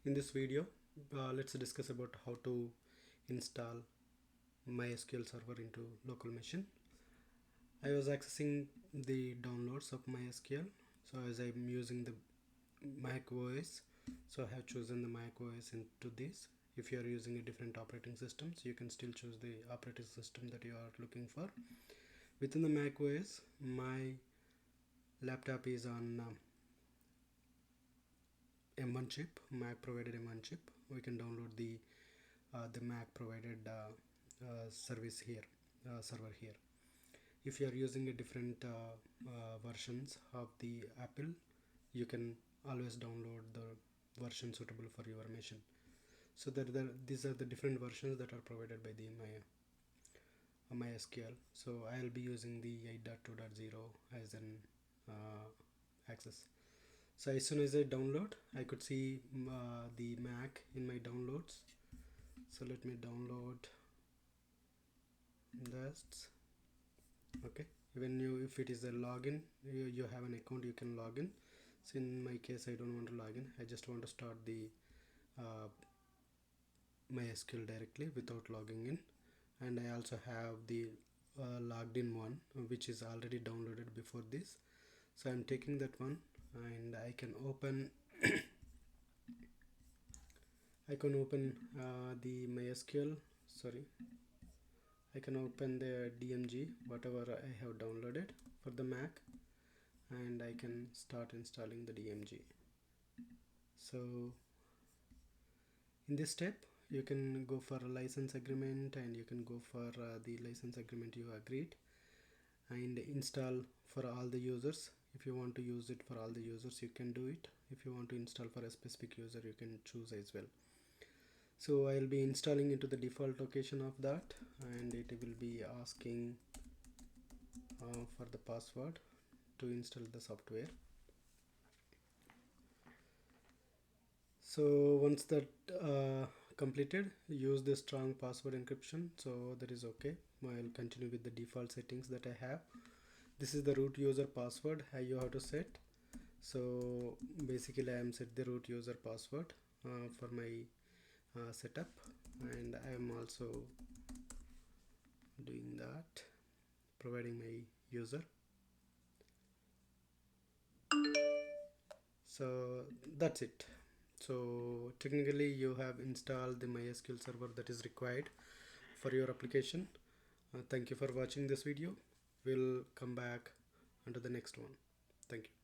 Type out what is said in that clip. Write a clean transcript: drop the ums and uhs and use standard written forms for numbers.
In this video, let's discuss about how to install MySQL server into local machine. I was accessing the downloads of MySQL, so as I'm using the MacOS, so I have chosen the MacOS into this. If you are using a different operating systems, you can still choose the operating system that you are looking for. Within the MacOS, my laptop is on M1 chip, Mac provided M1 chip. We can download the Mac provided service here, server here. If you are using a different versions of the Apple, you can always download the version suitable for your machine. So these are the different versions that are provided by the MySQL. So I'll be using the 8.2.0 as an access. So as soon as I download, I could see the Mac in my downloads. So let me download that. Okay, if it is a login, you have an account, you can log in. So in my case, I don't want to log in. I just want to start the MySQL directly without logging in. And I also have the logged in one, which is already downloaded before this. So I'm taking that one, and I can open the MySQL. Sorry, I can open the DMG whatever I have downloaded for the Mac, and I can start installing the DMG. So in this step, you can go for a license agreement, and you can go for the license agreement you agreed, and install for all the users. If you want to use it for all the users, you can do it. If you want to install for a specific user, you can choose as well. So I'll be installing into the default location of that, and it will be asking for the password to install the software. So once that completed, use the strong password encryption, so that is okay. I'll continue with the default settings that I have. This is the root user password you have to set. So basically I am set the root user password for my setup, and I am also doing that, providing my user. So that's it. So technically you have installed the MySQL server that is required for your application. Thank you for watching this video. We'll come back onto the next one. Thank you.